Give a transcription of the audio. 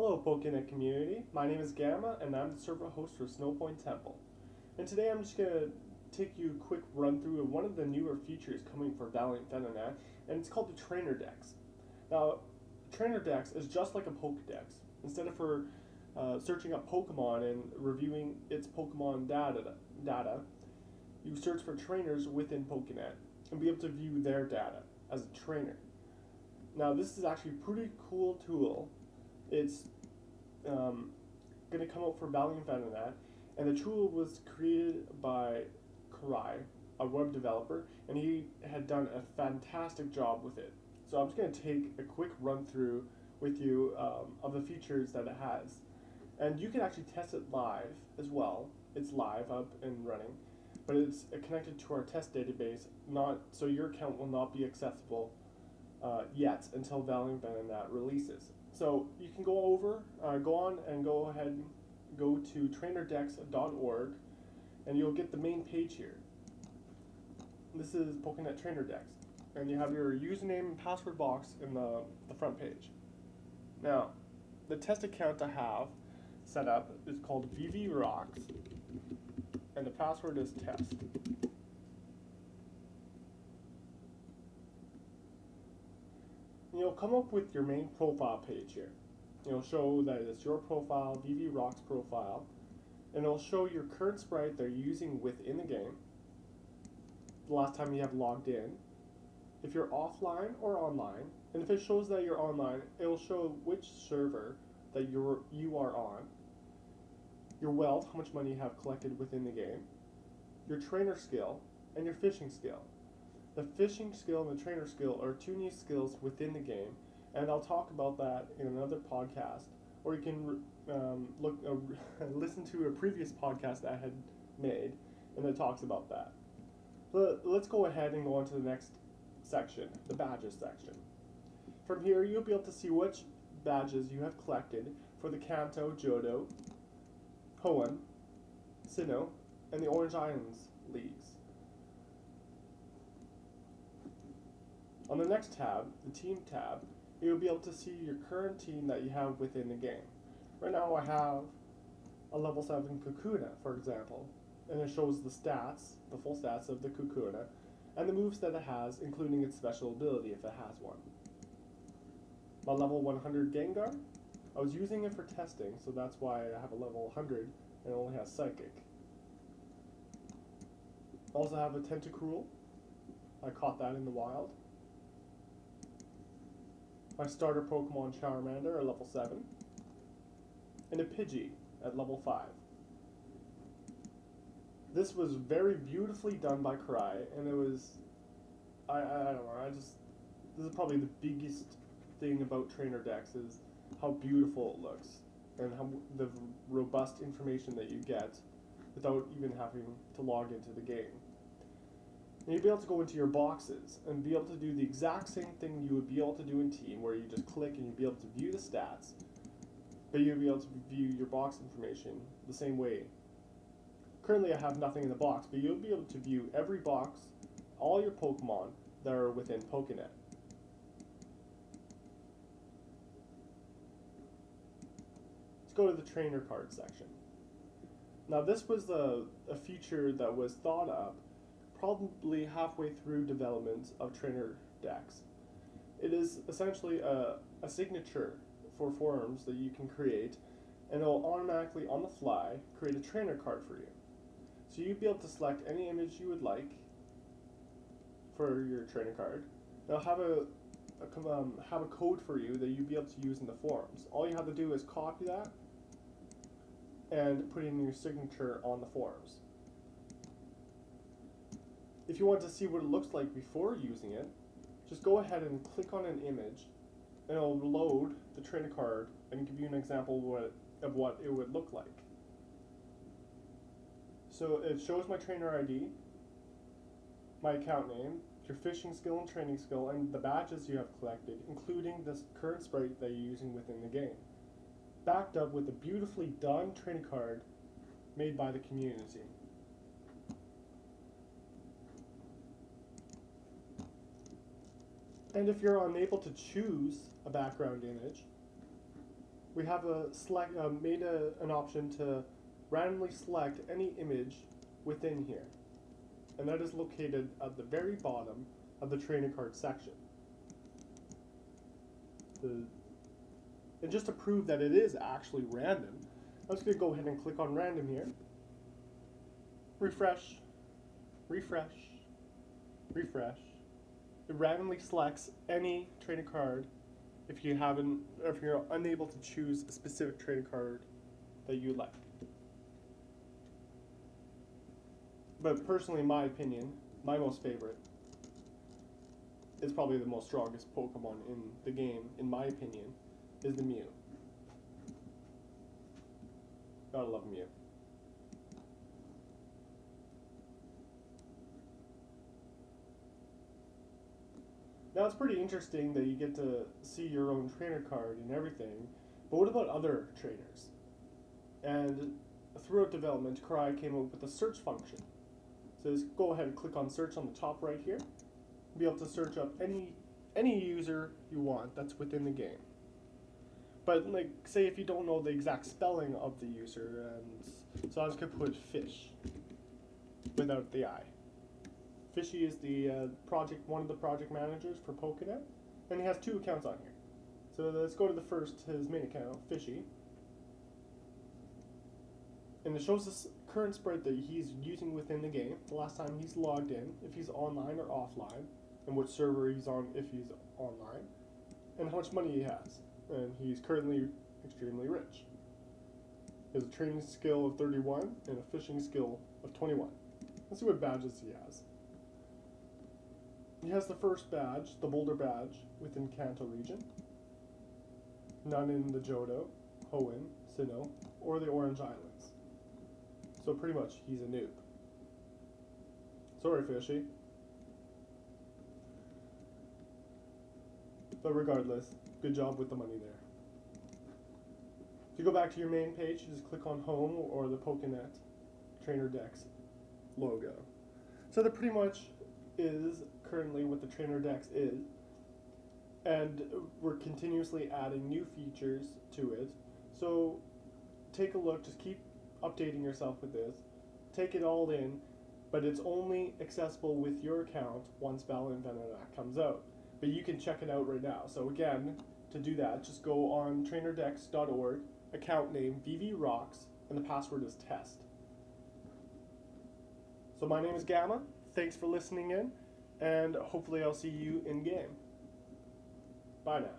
Hello PokeNet community, my name is Gamma and I'm the server host for Snowpoint Temple. And today I'm just going to take you a quick run through of one of the newer features coming for Valiant Venonat, and it's called the TrainerDex. Now, TrainerDex is just like a Pokedex. Instead of searching up Pokemon and reviewing its Pokemon data, you search for trainers within PokeNet and be able to view their data as a trainer. Now this is actually a pretty cool tool. It's going to come out for Valiant Venonat, and the tool was created by Karai, a web developer, and he had done a fantastic job with it. So I'm just going to take a quick run through with you of the features that it has. And you can actually test it live as well. It's live up and running, but it's connected to our test database, so your account will not be accessible yet until Valiant Venonat releases. So you can go ahead and go to trainerdex.org, and you'll get the main page here. This is PokeNet TrainerDex, and you have your username and password box in the front page. Now, the test account I have set up is called vvrocks, and the password is test. You'll come up with your main profile page here. It'll show that it's your profile, vvrocks profile, and it'll show your current sprite they're using within the game, the last time you have logged in, if you're offline or online, and if it shows that you're online, it'll show which server that you are on, your wealth, how much money you have collected within the game, your trainer skill, and your fishing skill. The fishing skill and the trainer skill are two new skills within the game, and I'll talk about that in another podcast, or you can listen to a previous podcast that I had made, and it talks about that. So let's go ahead and go on to the next section, the badges section. From here, you'll be able to see which badges you have collected for the Kanto, Johto, Hoenn, Sinnoh, and the Orange Islands leagues. On the next tab, the team tab, you'll be able to see your current team that you have within the game. Right now I have a level 7 Kakuna, for example, and it shows the stats, the full stats of the Kakuna, and the moves that it has, including its special ability if it has one. My level 100 Gengar, I was using it for testing, so that's why I have a level 100 and it only has Psychic. Also have a Tentacruel, I caught that in the wild. My starter Pokemon Charmander at level 7, and a Pidgey at level 5. This was very beautifully done by Karai, and it was, I don't know, this is probably the biggest thing about TrainerDex is how beautiful it looks, and how the robust information that you get without even having to log into the game. And you'll be able to go into your boxes and be able to do the exact same thing you would be able to do in Team, where you just click and you'll be able to view the stats, but you'll be able to view your box information the same way. Currently I have nothing in the box, but you'll be able to view every box, all your Pokemon that are within PokeNet. Let's go to the trainer card section. Now this was a feature that was thought up probably halfway through development of TrainerDex. It is essentially a signature for forums that you can create, and it will automatically on the fly create a trainer card for you. So you'd be able to select any image you would like for your trainer card. It'll have a code for you that you'd be able to use in the forums. All you have to do is copy that and put in your signature on the forums. If you want to see what it looks like before using it, just go ahead and click on an image, and it'll load the trainer card and give you an example of what it would look like. So it shows my trainer ID, my account name, your fishing skill and training skill, and the badges you have collected, including this current sprite that you're using within the game, backed up with a beautifully done trainer card made by the community. And if you're unable to choose a background image, we have made an option to randomly select any image within here, and that is located at the very bottom of the trainer card section. And just to prove that it is actually random, I'm just going to go ahead and click on random here. Refresh, refresh, refresh. It randomly selects any trainer card if you're unable to choose a specific trainer card that you like. But personally, in my opinion, my most favorite is probably the most strongest Pokemon in the game, in my opinion, is the Mew. Gotta love Mew. Now it's pretty interesting that you get to see your own trainer card and everything, but what about other trainers? And throughout development, Cry came up with a search function. So just go ahead and click on search on the top right here. Be able to search up any user you want that's within the game. But like, say if you don't know the exact spelling of the user, and so I just could put fish without the I. Fishy is the one of the project managers for PokeNet, and he has 2 accounts on here. So let's go to the first, his main account, Fishy, and it shows this current sprite that he's using within the game, the last time he's logged in, if he's online or offline, and what server he's on if he's online, and how much money he has. And he's currently extremely rich. He has a training skill of 31 and a fishing skill of 21. Let's see what badges he has. He has the first badge, the Boulder badge, within Kanto region. None in the Johto, Hoenn, Sinnoh, or the Orange Islands. So pretty much, he's a noob. Sorry, Fishy. But regardless, good job with the money there. If you go back to your main page, you just click on Home or the PokeNet TrainerDex logo. So that pretty much is currently what the TrainerDex is, and we're continuously adding new features to it. So take a look, just keep updating yourself with this, take it all in, but it's only accessible with your account once Valiant Venonat comes out. But you can check it out right now. So again, to do that, just go on trainerdex.org, account name vvrocks, and the password is test. So my name is Gamma. Thanks for listening in, and hopefully I'll see you in game. Bye now.